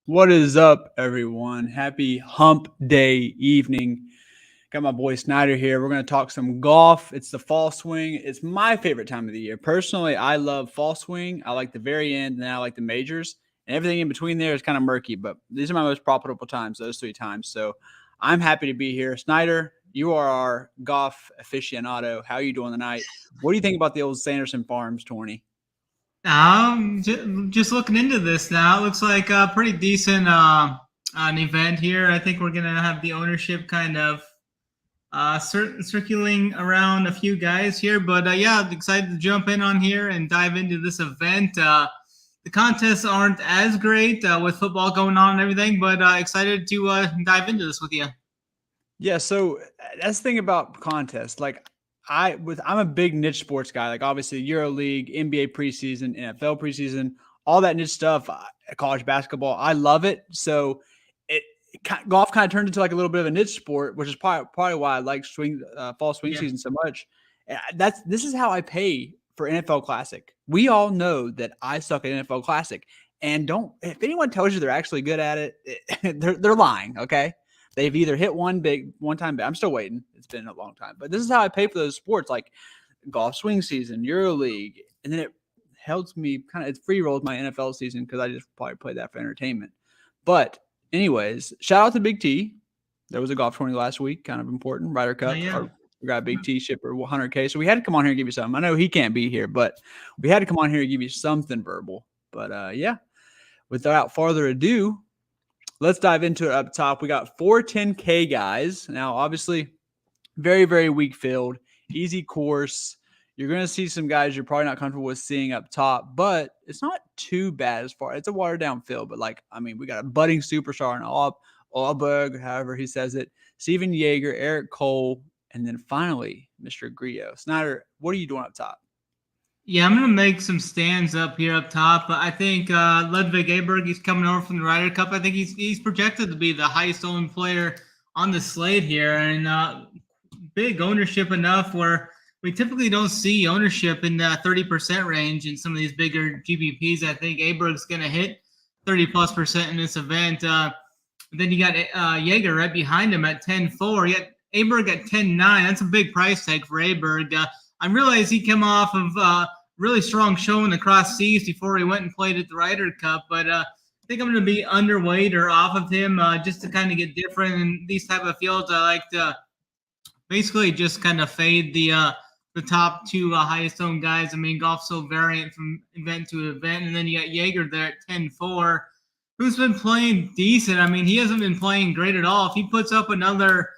What is up, everyone? Happy hump day evening. Got my boy Snyder here. We're going to talk some golf. It's the fall swing. It's my favorite time of the year. Personally, I love fall swing. I like the very end, and then I like the majors. And everything in between there is kind of murky, but these are my most profitable times, those three times. So I'm happy to be here. Snyder, you are our golf aficionado. How are you doing tonight? What do you think about the old Sanderson Farms tourney? Just looking into this now. It looks like a pretty decent an event here. I think we're gonna have the ownership kind of circulating around a few guys here, but yeah, excited to jump in on here and dive into this event. The contests aren't as great with football going on and everything, but excited to dive into this with you. Yeah, so that's the thing about contests. Like I'm a big niche sports guy. Like obviously EuroLeague, NBA preseason, NFL preseason, all that niche stuff. College basketball, I love it. So golf kind of turned into like a little bit of a niche sport, which is probably why I like fall swing Yeah. season so much. This is how I pay for NFL Classic. We all know that I suck at NFL Classic, and don't if anyone tells you they're actually good at it, they're lying. Okay, they've either hit one time. I'm still waiting. It's been a long time, but this is how I pay for those sports like golf swing season, EuroLeague, and then it helps me kind of it free rolls my NFL season because I just probably play that for entertainment. But anyways, shout out to Big T. There was a golf tourney last week, kind of important. Ryder Cup. Yeah. We got Big T shipper 100K. So we had to come on here and give you something. I know he can't be here, but we had to come on here and give you something verbal. But yeah, without further ado, let's dive into it up top. We got 410K guys. Now, obviously, very, very weak field, easy course. You're going to see some guys you're probably not comfortable with seeing up top, but it's not too bad as far. It's a watered down field, but we got a budding superstar in Alberg, however he says it, Steven Yeager, Eric Cole, and then finally Mr. Grillo. Snyder, what are you doing up top? Yeah, I'm gonna make some stands up here up top. I think Ludwig Aberg, he's coming over from the Ryder Cup. I think he's projected to be the highest owned player on the slate here, and big ownership enough where we typically don't see ownership in the 30% range in some of these bigger GPPs. I think Aberg's gonna hit 30+% in this event. Then you got Jaeger right behind him at 10-4. You got Aberg at 10-9. That's a big price tag for Aberg. I realized he came off of really strong showing across seas before he went and played at the Ryder Cup, but I think I'm going to be underweight or off of him just to kind of get different in these type of fields. I like to basically just kind of fade the top two highest owned guys. I mean, golf's so variant from event to event, and then you got Jaeger there at 10-4, who's been playing decent. I mean, he hasn't been playing great at all. If he puts up another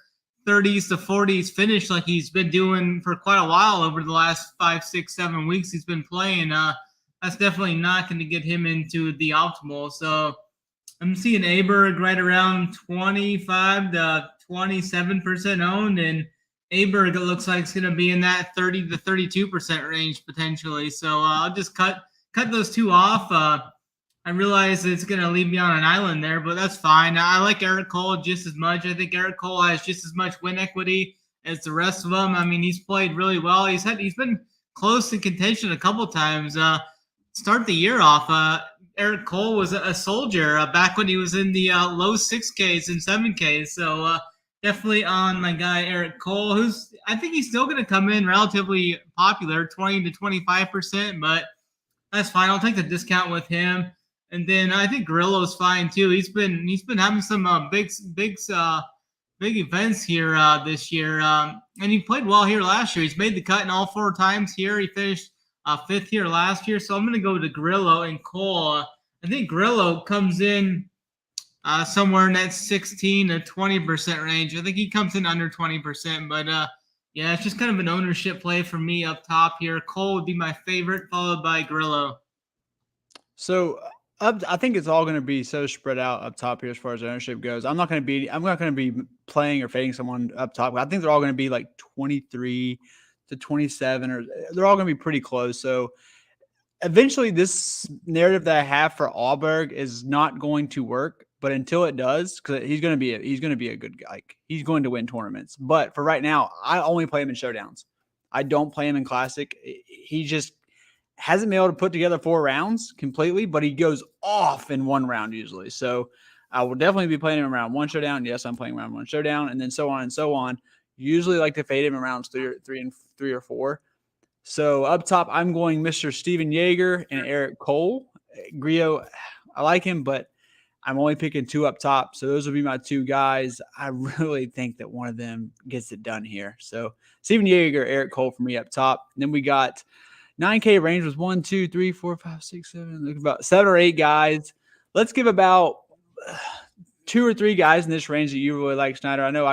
30s to 40s finish like he's been doing for quite a while over the last 5, 6, 7 weeks he's been playing, that's definitely not going to get him into the optimal. So I'm seeing Aberg right around 25 to 27% owned, and Aberg, it looks like it's going to be in that 30 to 32% range potentially. So I'll just cut those two off. I realize it's going to leave me on an island there, but that's fine. I like Eric Cole just as much. I think Eric Cole has just as much win equity as the rest of them. I mean, he's played really well. He's been close in contention a couple times. Start the year off, Eric Cole was a soldier back when he was in the low 6Ks and 7Ks. So definitely on my guy Eric Cole, who's I think he's still going to come in relatively popular, 20 to 25%, but that's fine. I'll take the discount with him. And then I think Grillo's fine too. He's been having some big events here this year, and he played well here last year. He's made the cut in all 4 times here. He finished 5th here last year. So I'm going to go to Grillo and Cole. I think Grillo comes in somewhere in that 16 to 20% range. I think he comes in under 20%, but yeah, it's just kind of an ownership play for me up top here. Cole would be my favorite, followed by Grillo. So I think it's all going to be so spread out up top here as far as ownership goes. I'm not going to be playing or fading someone up top. I think they're all going to be like 23 to 27, or they're all going to be pretty close. So eventually, this narrative that I have for Alberg is not going to work. But until it does, because he's going to be a good guy. Like, he's going to win tournaments. But for right now, I only play him in showdowns. I don't play him in classic. hasn't been able to put together 4 rounds completely, but he goes off in 1 round usually. So I will definitely be playing him around 1 showdown. Yes, I'm playing around 1 showdown, and then so on and so on. Usually like to fade him in rounds 3 or 4. So up top, I'm going Mr. Steven Yeager and Eric Cole. Grillo, I like him, but I'm only picking 2 up top. So those will be my 2 guys. I really think that one of them gets it done here. So Steven Yeager, Eric Cole for me up top. And then we got 9K range was 1, 2, 3, 4, 5, 6, 7. Look, about 7 or 8 guys. Let's give about 2 or 3 guys in this range that you really like, Schneider. I know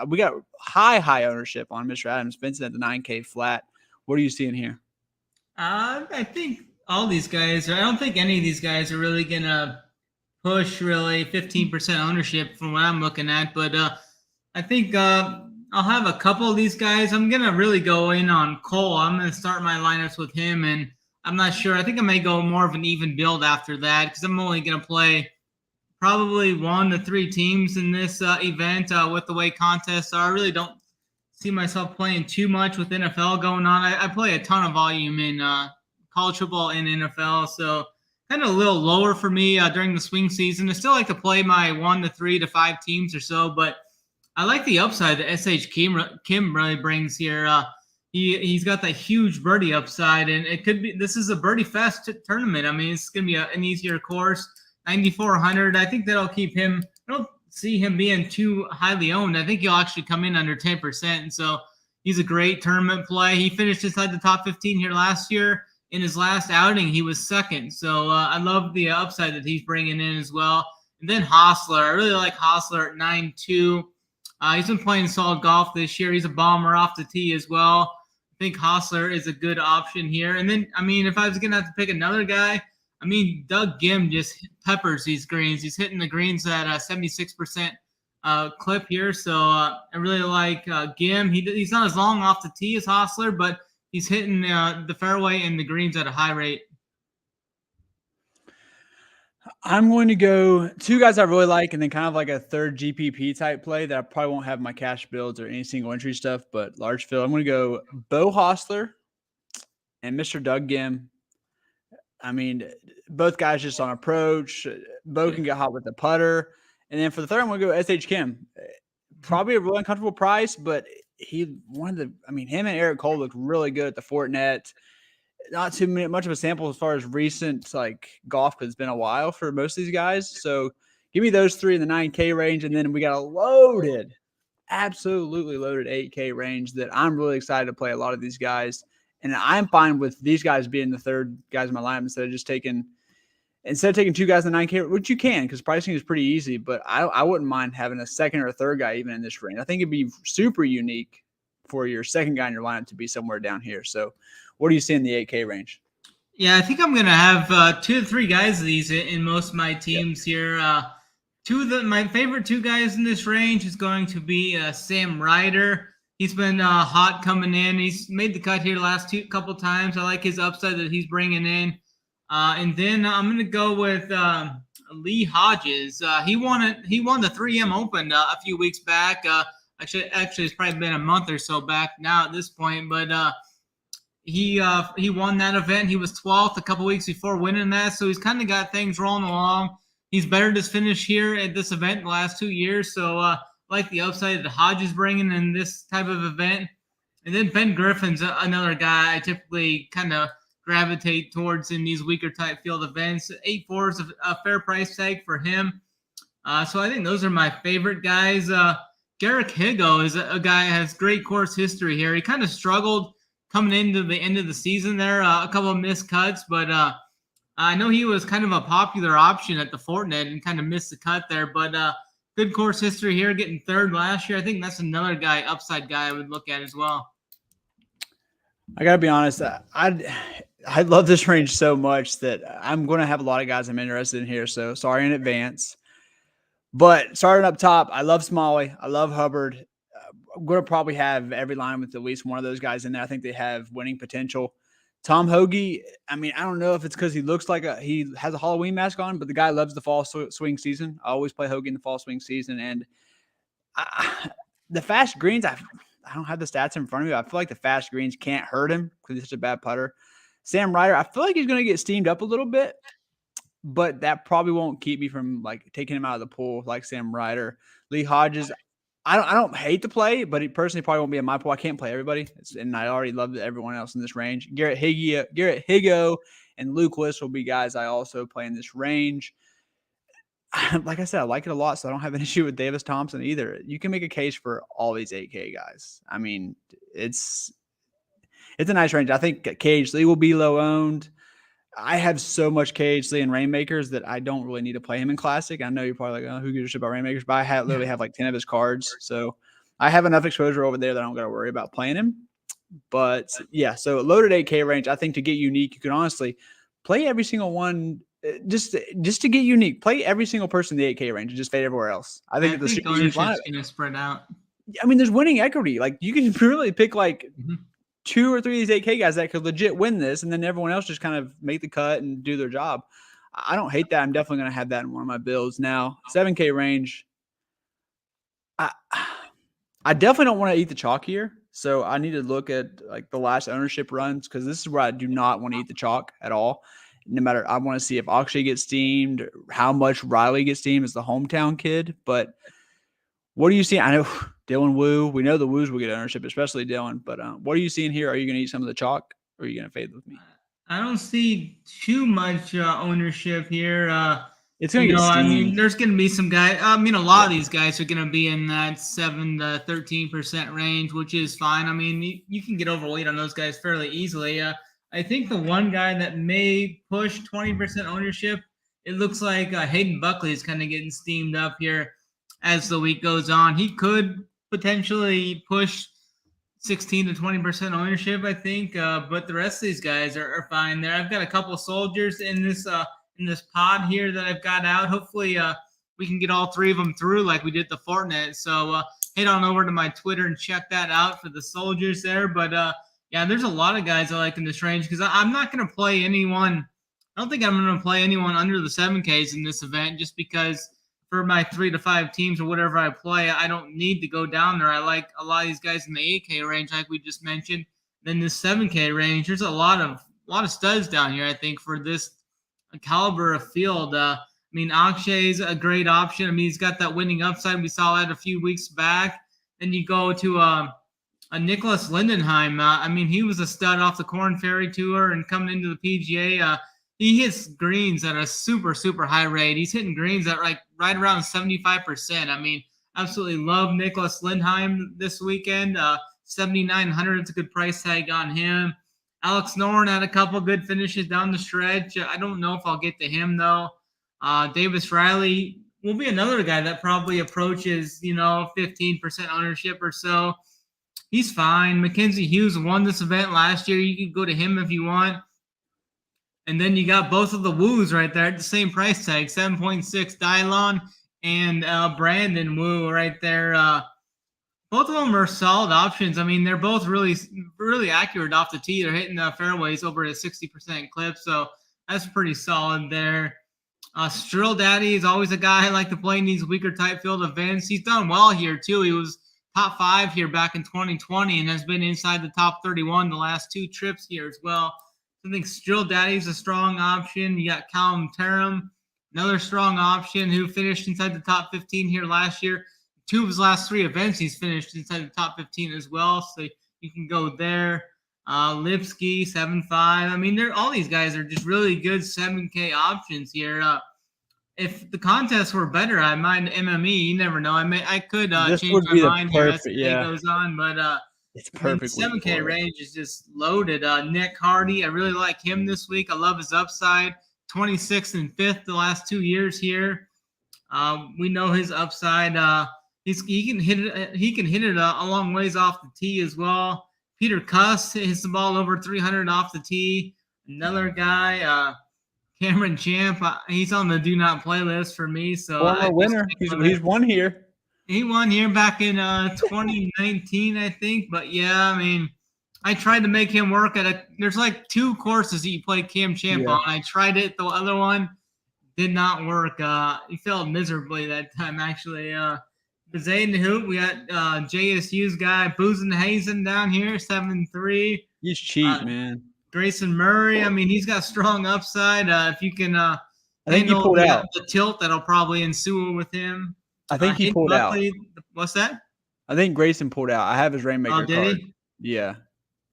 we got high ownership on Mr. Adam Spencer at the 9K flat. What are you seeing here? I think all these guys. I don't think any of these guys are really gonna push really 15% ownership from what I'm looking at. But I think I'll have a couple of these guys. I'm gonna really go in on Cole. I'm gonna start my lineups with him, and I'm not sure. I think I may go more of an even build after that because I'm only gonna play probably 1 to 3 teams in this event with the way contests are. I really don't see myself playing too much with NFL going on. I play a ton of volume in college football and NFL, so kind of a little lower for me during the swing season. I still like to play my 1 to 3 to 5 teams or so, but I like the upside that SH Kim really brings here. He's got that huge birdie upside, and it could be this is a birdie fest tournament. I mean, it's going to be an easier course. 9,400. I think that'll keep him. I don't see him being too highly owned. I think he'll actually come in under 10%. And so he's a great tournament play. He finished inside the top 15 here last year. In his last outing, he was second. So I love the upside that he's bringing in as well. And then Hostler. I really like Hostler at 9-2. He's been playing solid golf this year. He's a bomber off the tee as well. I think Hostler is a good option here. And then, I mean, if I was going to have to pick another guy, I mean, Doug Gim just peppers these greens. He's hitting the greens at a 76% clip here. So I really like Gim. He's not as long off the tee as Hostler, but he's hitting the fairway and the greens at a high rate. I'm going to go 2 guys I really like, and then kind of like a third GPP type play that I probably won't have my cash builds or any single entry stuff, but large field. I'm going to go Bo Hostler and Mr. Doug Gim. I mean, both guys just on approach. Bo can get hot with the putter. And then for the third, I'm going to go SH Kim. Probably a really uncomfortable price, but him and Eric Cole looked really good at the Fortinet. Not too much of a sample as far as recent golf, because it's been a while for most of these guys. So give me those 3 in the 9K range, and then we got a absolutely loaded 8K range that I'm really excited to play a lot of these guys. And I'm fine with these guys being the third guys in my lineup instead of taking 2 guys in the 9K, which you can because pricing is pretty easy. But I wouldn't mind having a second or a third guy even in this range. I think it'd be super unique for your second guy in your lineup to be somewhere down here. So what do you see in the 8K range? Yeah, I think I'm going to have 2 to 3 guys of these in most of my teams here. My favorite 2 guys in this range is going to be Sam Ryder. He's been hot coming in. He's made the cut here the last couple times. I like his upside that he's bringing in. And then I'm going to go with Lee Hodges. He won the 3M Open a few weeks back. Actually, it's probably been a month or so back now at this point. But he won that event. He was 12th a couple weeks before winning that. So he's kind of got things rolling along. He's bettered his finish here at this event the last 2 years. So like the upside that Hodges bringing in this type of event. And then Ben Griffin's another guy I typically kind of gravitate towards in these weaker type field events. 8-4 is a fair price tag for him. So I think those are my favorite guys. Garrick Higo is a guy that has great course history here. He kind of struggled coming into the end of the season there, a couple of missed cuts, but I know he was kind of a popular option at the Fortinet and kind of missed the cut there, but good course history here, getting third last year. I think that's another guy, upside guy I would look at as well. I got to be honest. I love this range so much that I'm going to have a lot of guys I'm interested in here. So sorry in advance. But starting up top, I love Smalley. I love Hubbard. I'm going to probably have every line with at least one of those guys in there. I think they have winning potential. Tom Hoagie, I mean, I don't know if it's because he looks like he has a Halloween mask on, but the guy loves the fall swing season. I always play Hoagie in the fall swing season. And the fast greens, I don't have the stats in front of me. I feel like the fast greens can't hurt him because he's such a bad putter. Sam Ryder, I feel like he's going to get steamed up a little bit, but that probably won't keep me from like taking him out of the pool like Sam Ryder. Lee Hodges, I don't hate the play, but he personally probably won't be in my pool. I can't play everybody, and I already love everyone else in this range. Garrett Higo, and Luke List will be guys I also play in this range. Like I said, I like it a lot, so I don't have an issue with Davis Thompson either. You can make a case for all these 8K guys. I mean, it's a nice range. I think Cage Lee will be low owned. I have so much Cage Lee and Rainmakers that I don't really need to play him in Classic. I know you're probably like, oh, who gives a shit about Rainmakers? But I literally have like 10 of his cards. So I have enough exposure over there that I don't got to worry about playing him. But yeah, so loaded 8K range, I think to get unique, you can honestly play every single one just to get unique. Play every single person in the 8K range and just fade everywhere else. I think ownership's going to spread out. I mean, there's winning equity. Like you can really pick like 2 or 3 of these 8K guys that could legit win this, and then everyone else just kind of make the cut and do their job. I don't hate that. I'm definitely going to have that in one of my builds. Now, 7K range, I definitely don't want to eat the chalk here. So I need to look at like the last ownership runs because this is where I do not want to eat the chalk at all. No matter, I want to see if Akshay gets steamed, how much Riley gets steamed as the hometown kid. But what do you see? I know Dylan Wu. We know the Woos will get ownership, especially Dylan. But what are you seeing here? Are you going to eat some of the chalk, or are you going to fade with me? I don't see too much ownership here. It's going to get steamed. I mean, there's going to be some guys. I mean, a lot of these guys are going to be in that 7 to 13% range, which is fine. I mean, you can get overweight on those guys fairly easily. I think the one guy that may push 20% ownership, it looks like Hayden Buckley is kind of getting steamed up here as the week goes on. He could potentially push 16 to 20% ownership, I think, but the rest of these guys are fine there. I've got a couple soldiers in this pod here that I've got out. Hopefully, we can get all 3 of them through like we did the Fortnite. So head on over to my Twitter and check that out for the soldiers there. But yeah, there's a lot of guys I like in this range because I'm not going to play anyone. I don't think I'm going to play anyone under the 7Ks in this event just because for my 3 to 5 teams or whatever I play, I don't need to go down there. I like a lot of these guys in the 8K range, like we just mentioned. Then this 7K range, there's a lot of studs down here, I think, for this caliber of field. I mean, Akshay's a great option. I mean, he's got that winning upside. We saw that a few weeks back. Then you go to a Nicholas Lindenheim. I mean, he was a stud off the Corn Ferry Tour and coming into the PGA. He hits greens at a super, super high rate. He's hitting greens at like right around 75%. I mean, absolutely love Nicholas Lindheim this weekend. 7,900 is a good price tag on him. Alex Noren had a couple good finishes down the stretch. I don't know if I'll get to him though. Davis Riley will be another guy that probably approaches 15% ownership or so. He's fine. Mackenzie Hughes won this event last year. You can go to him if you want. And then you got both of the Woos right there at the same price tag, 7.6 Dylon and Brandon Wu right there. Both of them are solid options. I mean, they're both really, really accurate off the tee. They're hitting the fairways over a 60% clip, so that's pretty solid there. Strill Daddy is always a guy I like to play in these weaker type field events. He's done well here, too. He was top 5 here back in 2020 and has been inside the top 31 the last 2 trips here as well. I think Strill Daddy's a strong option. You got Callum Terham, another strong option who finished inside the top 15 here last year. 2 of his last 3 events, he's finished inside the top 15 as well. So you can go there. Lipsky, 7.5. I mean, all these guys are just really good 7K options here. If the contest were better, I might MME. You never know. I could change my mind here as the day goes on, but it's perfect. 7K range is just loaded. Nick Hardy, I really like him this week. I love his upside. 26th and 5th the last 2 years here. We know his upside. He can hit it. He can hit it a long ways off the tee as well. Peter Kuss hits the ball over 300 off the tee. Another guy, Cameron Champ. He's on the do not play list for me. So former winner. He's won here. He won here back in 2019, I think. But yeah, I mean, I tried to make him work there's like 2 courses that you play Cam Champ on. I tried it. The other one did not work. He failed miserably that time, actually. Zay in the hoop. We got JSU's guy, Boozen Hazen down here, 7.3. He's cheap, man. Grayson Murray. I mean, he's got strong upside. If you can I think he handle pulled out. the tilt that'll probably ensue with him. I think he Hayden pulled out. Buckley, what's that? I think Grayson pulled out. I have his Rainmaker Oh, did card. he? Yeah.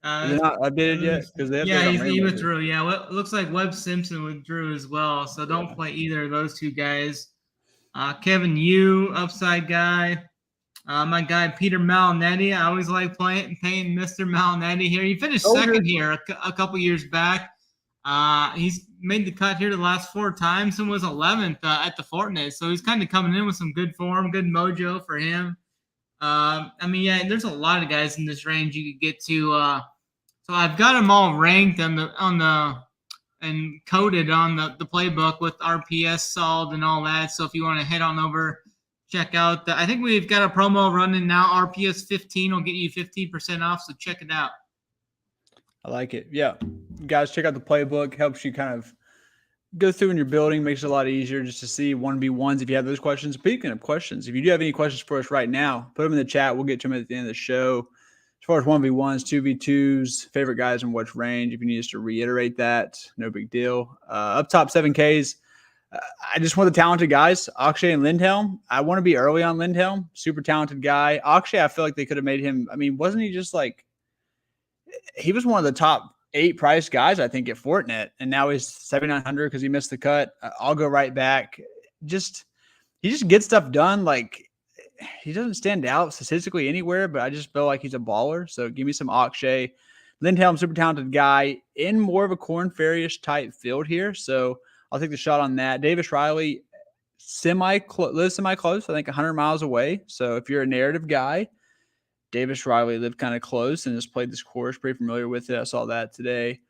Is it not updated yet? Because they Yeah, updated on he Rainmaker. withdrew. Yeah, it looks like Webb Simpson withdrew as well. So don't play either of those two guys. Kevin Yu, upside guy. My guy Peter Malinetti. I always like paying Mr. Malinetti here. He finished second here a couple years back. He's made the cut here the last 4 times and was 11th at the Fortnite. So he's kind of coming in with some good form, good mojo for him. I mean, yeah, there's a lot of guys in this range you could get to. So I've got them all ranked and coded on the playbook with RPS solved and all that. So if you want to head on over, check out. I think we've got a promo running now. RPS 15 will get you 15% off. So check it out. I like it. Yeah. Guys, check out the playbook. Helps you kind of go through in your building. Makes it a lot easier just to see 1v1s if you have those questions. Speaking of questions, if you do have any questions for us right now, put them in the chat. We'll get to them at the end of the show. As far as 1v1s, 2v2s, favorite guys in which range, if you need us to reiterate that, no big deal. Up top 7Ks. I just want the talented guys, Akshay and Lindhelm. I want to be early on Lindhelm. Super talented guy. Akshay, I feel like they could have made him. I mean, wasn't he just like – he was one of the top 8 price guys, I think, at Fortnite, and now he's 7,900 because he missed the cut. I'll go right back. He just gets stuff done. Like, he doesn't stand out statistically anywhere, but I just feel like he's a baller. So give me some Akshay. Lindhelm, super talented guy in more of a Corn Ferry-ish type field here. So I'll take the shot on that. Davis Riley, lives semi-close, I think 100 miles away. So if you're a narrative guy, Davis Riley lived kind of close and has played this course, pretty familiar with it. I saw that today.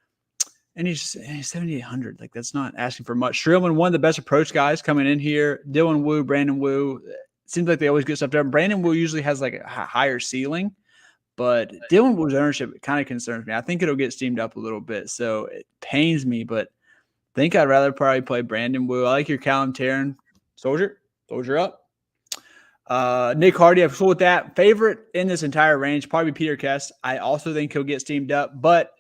And he's 7,800. Like, that's not asking for much. Streelman, one of the best approach guys coming in here. Dylan Wu, Brandon Wu. Seems like they always get stuff done. Brandon Wu usually has like a higher ceiling, but Dylan Wu's ownership kind of concerns me. I think it'll get steamed up a little bit, so it pains me, but I think I'd rather probably play Brandon Wu. I like your Callum Tarrant. Soldier up. Nick Hardy, I'm cool with that. Favorite in this entire range, probably Peter Kess. I also think he'll get steamed up, but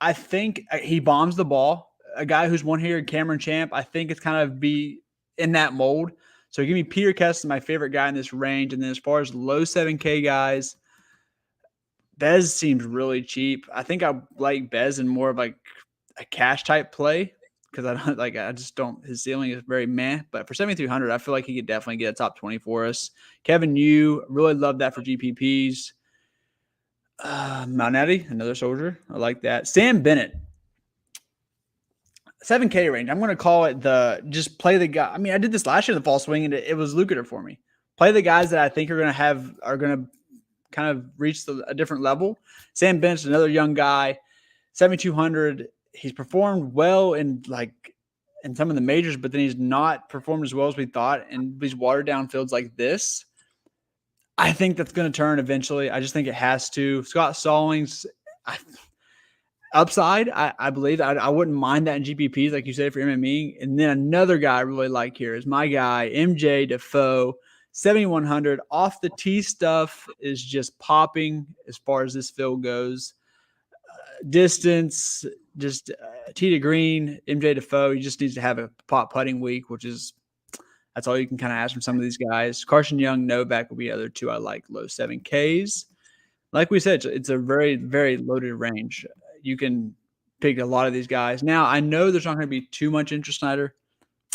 I think he bombs the ball. A guy who's won here, Cameron Champ, I think it's kind of be in that mold. So give me Peter Kess, my favorite guy in this range. And then as far as low 7K guys, Bez seems really cheap. I think I like Bez in more of like a cash type play because I just don't. His ceiling is very meh. But for 7,300, I feel like he could definitely get a top 20 for us. Kevin Yu, really love that for GPPs. Malinetti, another soldier. I like that. Sam Bennett. 7K range. I'm going to call it just play the guy. I mean, I did this last year in the fall swing, and it was lucrative for me. Play the guys that I think are going to kind of reach a different level. Sam Bennett's another young guy, 7,200. He's performed well in some of the majors, but then he's not performed as well as we thought in these watered down fields like this. I think that's going to turn eventually. I just think it has to. Scott Stallings, upside, I believe. I wouldn't mind that in GPPs, like you said, for MME. And then another guy I really like here is my guy, MJ Defoe, 7,100. Off the tee stuff is just popping as far as this field goes. Distance, just tee to green, MJ Defoe. He just needs to have a pot putting week, that's all you can kind of ask from some of these guys. Carson Young, Novak will be other two I like, low 7Ks. Like we said, it's a very, very loaded range. You can pick a lot of these guys. Now, I know there's not going to be too much interest, Snyder,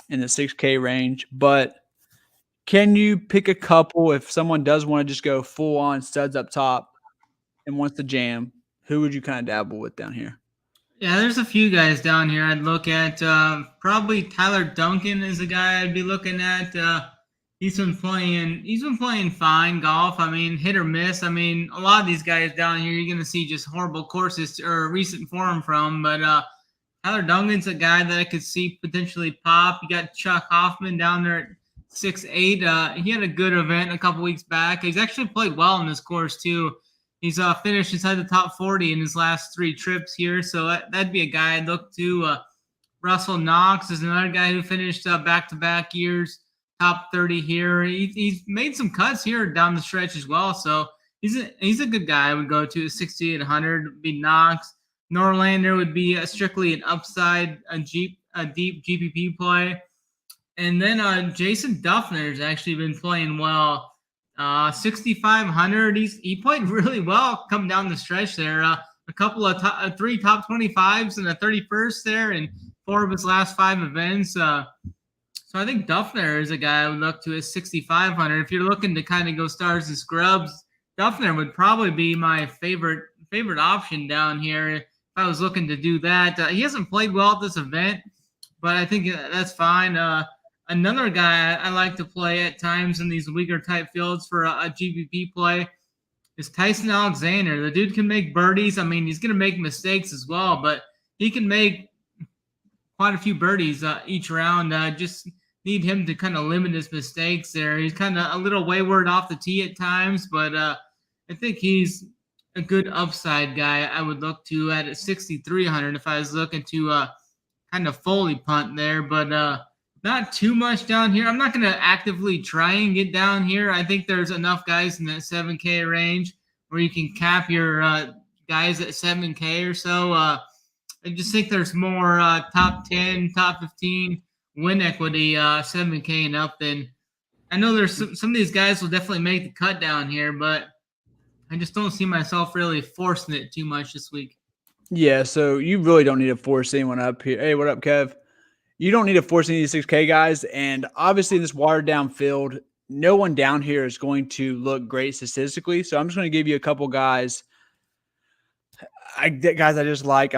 in the 6K range, but can you pick a couple if someone does want to just go full-on studs up top and wants to jam? Who would you kind of dabble with down here? Yeah, there's a few guys down here I'd look at. Probably Tyler Duncan is a guy I'd be looking at. He's been playing fine golf. I mean, hit or miss. I mean, a lot of these guys down here, you're going to see just horrible courses or recent form from. But Tyler Duncan's a guy that I could see potentially pop. You got Chuck Hoffman down there at 6'8". He had a good event a couple weeks back. He's actually played well in this course too. He's finished inside the top 40 in his last 3 trips here. So that'd be a guy I'd look to. Russell Knox is another guy who finished back-to-back years, top 30 here. He's made some cuts here down the stretch as well. So he's a good guy I would go to. 6,800 would be Knox. Norlander would be strictly an upside, a deep GPP play. And then Jason Duffner has actually been playing well. 6,500. He played really well coming down the stretch there. A couple of three top 25s and a 31st there in 4 of his last 5 events. So I think Duffner is a guy I would look to at 6,500. If you're looking to kind of go stars and scrubs, Duffner would probably be my favorite option down here if I was looking to do that. He hasn't played well at this event, but I think that's fine. Another guy I like to play at times in these weaker type fields for a GPP play is Tyson Alexander. The dude can make birdies. I mean, he's going to make mistakes as well, but he can make quite a few birdies each round. Just need him to kind of limit his mistakes there. He's kind of a little wayward off the tee at times, but I think he's a good upside guy I would look to at 6,300 if I was looking to kind of fully punt there, but not too much down here. I'm not going to actively try and get down here. I think there's enough guys in that 7K range where you can cap your guys at 7K or so. I just think there's more top 10, top 15 win equity 7K and up. Then I know there's some of these guys will definitely make the cut down here, but I just don't see myself really forcing it too much this week. Yeah, so you really don't need to force anyone up here. Hey, what up, Kev? You don't need to force any of these 6K guys. And obviously in this watered down field, no one down here is going to look great statistically. So I'm just going to give you a couple guys. I just like.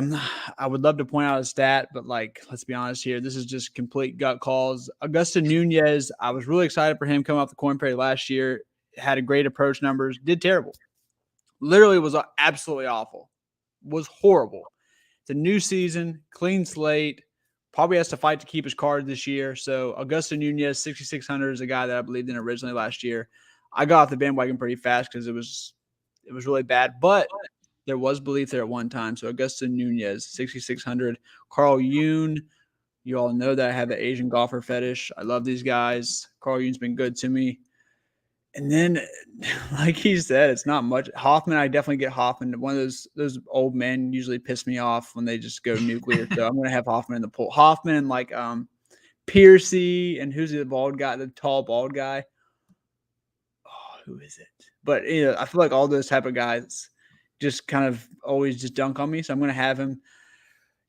I would love to point out a stat, but like, let's be honest here. This is just complete gut calls. Augusto Nunez, I was really excited for him coming off the Corn Ferry last year. Had a great approach numbers. Did terrible. Literally was absolutely awful. Was horrible. It's a new season, clean slate. Probably has to fight to keep his card this year. So Augusto Nunez, 6,600 is a guy that I believed in originally last year. I got off the bandwagon pretty fast because it was really bad, but there was belief there at one time. So Augusto Nunez, 6,600. Carl Yoon, you all know that I have the Asian golfer fetish. I love these guys. Carl Yoon's been good to me. And then, like he said, it's not much. Hoffman, I definitely get Hoffman. One of those old men usually piss me off when they just go nuclear. So I'm going to have Hoffman in the pool. Hoffman and like Piercy, and who's the bald guy, the tall bald guy? Oh, who is it? But I feel like all those type of guys just kind of always just dunk on me. So I'm going to have him.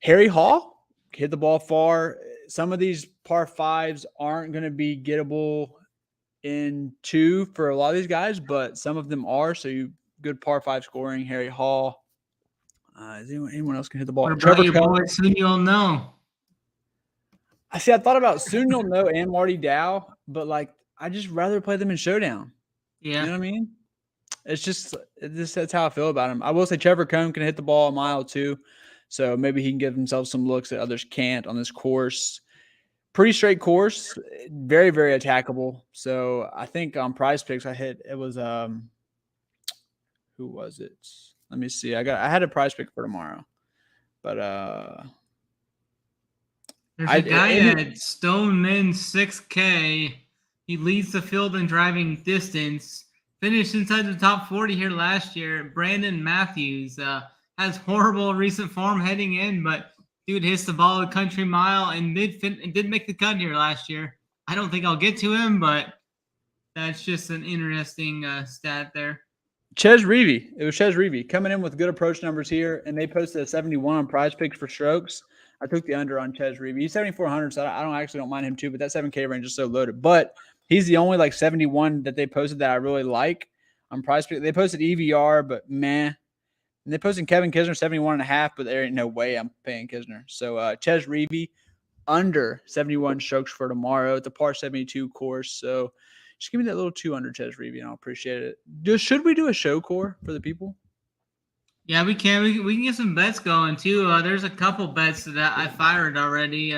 Harry Hall, hit the ball far. Some of these par 5s aren't going to be gettable in 2 for a lot of these guys, but some of them are. So you good par 5 scoring. Harry Hall. Is anyone else can hit the ball? What about your boy? Soon you'll know. I thought about Soon You'll Know and Marty Dow, but like I just rather play them in Showdown. Yeah, you know what I mean. That's how I feel about him. I will say Trevor Cohn can hit the ball a mile too, so maybe he can give himself some looks that others can't on this course. Pretty straight course, very, very attackable. So I think on Prize Picks I hit it was who was it? Let me see. I had a Prize Pick for tomorrow, but there's a guy at Stoneman 6K. He leads the field in driving distance. Finished inside the top 40 here last year. Brandon Matthews has horrible recent form heading in, but dude hits the ball a country mile and did make the cut here last year. I don't think I'll get to him, but that's just an interesting stat there. Ches Reavie. It was Ches Reavie coming in with good approach numbers here, and they posted a 71 on Prize Picks for strokes. I took the under on Ches Reavie. He's 7,400, so I don't mind him too, but that 7K range is so loaded. But he's the only like 71 that they posted that I really like on Prize Picks. They posted EVR, but meh. And they posted Kevin Kisner 71.5, but there ain't no way I'm paying Kisner. So Ches Reavie under 71 strokes for tomorrow. It's a par 72 course. So just give me that little 2 under Ches Reavie, and I'll appreciate it. Should we do a show core for the people? Yeah, we can. We can get some bets going too. There's a couple bets that I fired already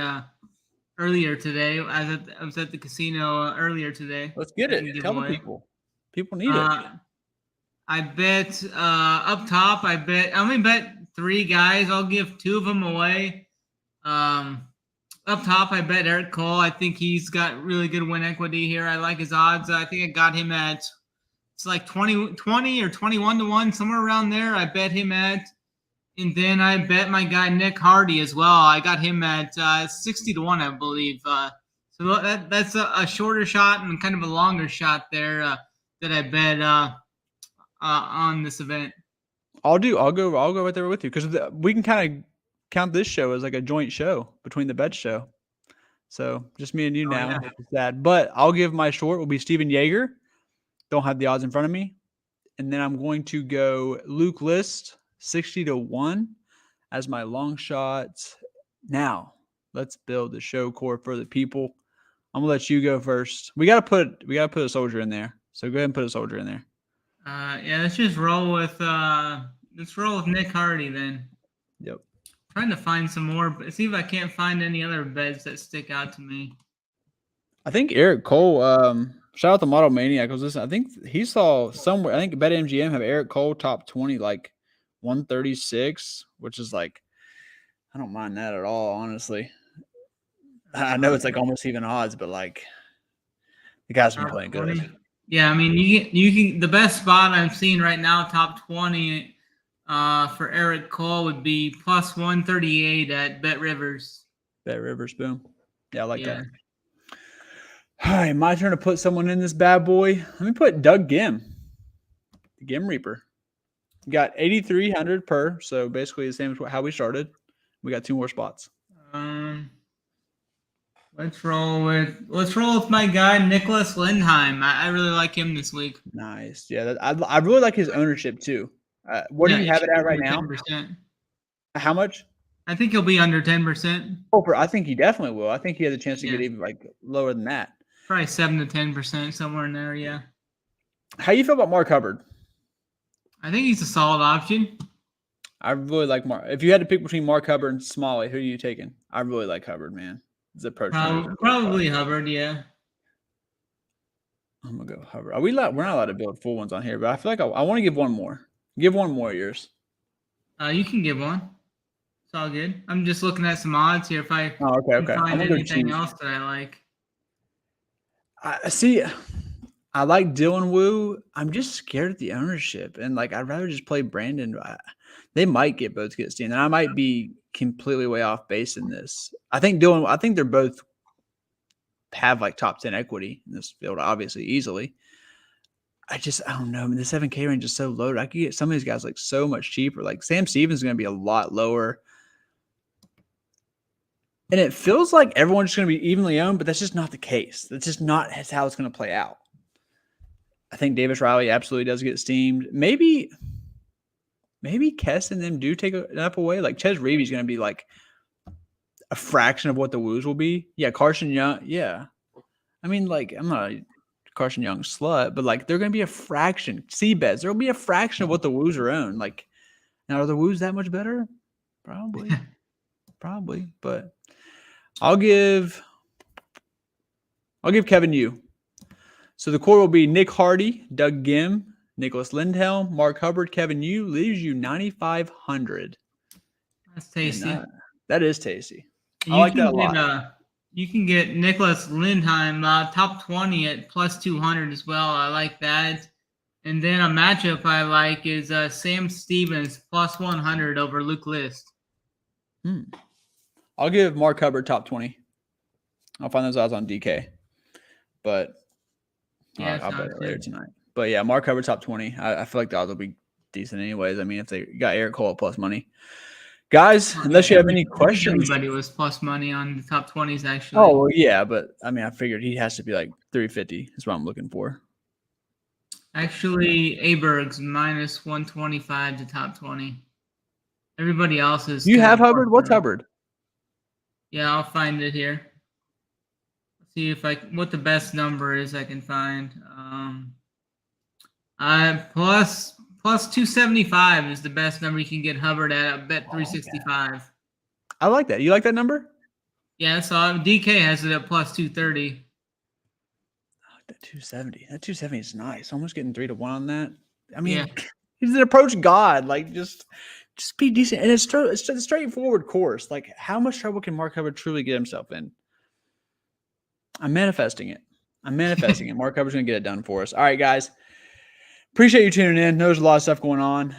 earlier today. I was at the casino earlier today. Let's get it. Tell the people. People need it. I bet up top. I only bet 3 guys. I'll give 2 of them away. Up top, I bet Eric Cole. I think he's got really good win equity here. I like his odds. I think I got him at it's like 20 or 21 to 1, somewhere around there. I bet him at. And then I bet my guy Nick Hardy as well. I got him at 60-1, I believe. So that's a shorter shot and kind of a longer shot there that I bet on this event. I'll go right there with you because we can kind of count this show as like a joint show between the bet show. So just me and you now. Yeah. Which is sad. But I'll give my short will be Steven Yeager. Don't have the odds in front of me. And then I'm going to go Luke List 60-1 as my long shot. Now let's build the show core for the people. I'm gonna let you go first. We gotta put a soldier in there. So go ahead and put a soldier in there. Yeah, let's just roll with Nick Hardy then. Yep. Trying to find some more, but see if I can't find any other bets that stick out to me. I think Eric Cole, shout out to Model Maniac. I think he saw somewhere, I think BetMGM have Eric Cole top 20, like 136, which is like, I don't mind that at all, honestly. I know it's like almost even odds, but like the guy's been playing good. Yeah, I mean, you can the best spot I'm seeing right now, top 20 for Eric Cole would be plus 138 at Bet Rivers. Bet Rivers, boom. Yeah, I like that. All right, my turn to put someone in this bad boy. Let me put Doug Gim, the Gim Reaper. We got 8,300 per, so basically the same as how we started. We got 2 more spots. Let's roll with my guy Nicholas Lindheim. I really like him this week. Nice, yeah. I really like his ownership too. What do you have it at right now? 10%. How much? I think he'll be under 10%. I think he definitely will. I think he has a chance to get even like lower than that. Probably 7 to 10%, somewhere in there. Yeah. How you feel about Mark Hubbard? I think he's a solid option. I really like Mark. If you had to pick between Mark Hubbard and Smalley, who are you taking? I really like Hubbard, man. His approach. Probably Hubbard, yeah. I'm gonna go Hubbard. We're not allowed to build full ones on here, but I feel like I want to give one more. Give one more of yours. You can give one. It's all good. I'm just looking at some odds here. If I okay. find anything else that I like. I see. I like Dylan Wu. I'm just scared of the ownership, and like I'd rather just play Brandon. They might get steamed, and I might be completely way off base in this. I think they're both have like top 10 equity in this field, obviously easily. I don't know. I mean, the 7K range is so low. I could get some of these guys like so much cheaper. Like Sam Stevens is going to be a lot lower. And it feels like everyone's just going to be evenly owned, but that's just not the case. That's just not how it's going to play out. I think Davis Riley absolutely does get steamed. Maybe Kess and them do take enough away. Like Ches Reeves is going to be like a fraction of what the Woos will be. Yeah, Carson Young. Yeah. I mean, like, I'm not a Carson Young slut, but like they're going to be a fraction. C-bets. There will be a fraction of what the Woos are owned. Like, now are the Woos that much better? Probably. Probably. But I'll give Kevin Yu. So the core will be Nick Hardy, Doug Gim, Nicholas Lindhelm, Mark Hubbard, Kevin Yu. Leaves you 9,500. That's tasty. And, that is tasty. I like that a lot. You can get Nicholas Lindheim top 20 at plus 200 as well. I like that. And then a matchup I like is Sam Stevens plus 100 over Luke List. I'll give Mark Hubbard top 20. I'll find those odds on DK. But I'll bet it later tonight. But yeah, Mark Hubbard top 20. I feel like the odds will be decent anyways. I mean, if they got Eric Cole at plus money. Guys, unless you have any questions. Everybody was plus money on the top 20s, actually. Oh, well, yeah, but I mean, I figured he has to be like 350 is what I'm looking for. Actually, Aberg's minus 125 to top 20. Everybody else is. You have Hubbard? What's Hubbard? Yeah, I'll find it here. See if what the best number is I can find. Plus 275 is the best number you can get Hubbard at Bet 365. I like that. You like that number? Yeah, so DK has it at plus 230. That 270. That 270 is nice. Almost getting 3-1 on that. I mean, he's an approach god. Like, just be decent. And it's a straightforward course. Like, how much trouble can Mark Hubbard truly get himself in? I'm manifesting it. Mark Hubbard's going to get it done for us. All right, guys. Appreciate you tuning in. There's a lot of stuff going on.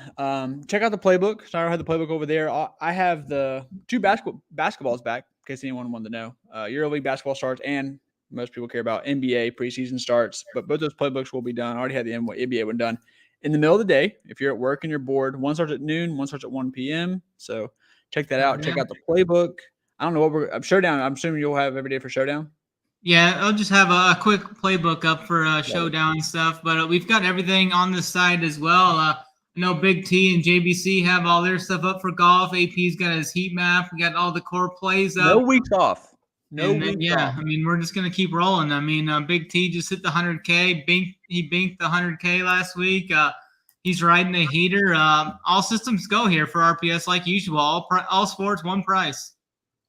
Check out the playbook. Sorry, I had the playbook over there. I have the 2 basketballs back, in case anyone wanted to know. EuroLeague basketball starts, and most people care about NBA preseason starts. But both those playbooks will be done. I already had the NBA one done in the middle of the day. If you're at work and you're bored, one starts at noon, one starts at 1 p.m. So check that out. Check out the playbook. I don't know what we're Showdown. I'm assuming you'll have every day for Showdown. Yeah, I'll just have a quick playbook up for Showdown and stuff, but we've got everything on the side as well. I know Big T and JBC have all their stuff up for golf. AP's got his heat map. We got all the core plays up. No weeks off. I mean, we're just going to keep rolling. I mean, Big T just hit the 100K. He binked the 100K last week. He's riding a heater. All systems go here for RPS like usual. All sports, one price.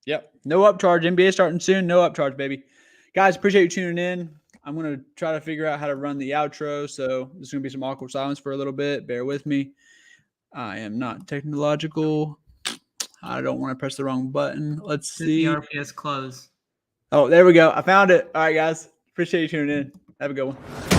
Yep. No upcharge. NBA starting soon. No upcharge, baby. Guys, appreciate you tuning in. I'm going to try to figure out how to run the outro, so there's going to be some awkward silence for a little bit. Bear with me. I am not technological. I don't want to press the wrong button. Let's see. The RPS close. Oh, there we go. I found it. All right, guys. Appreciate you tuning in. Have a good one.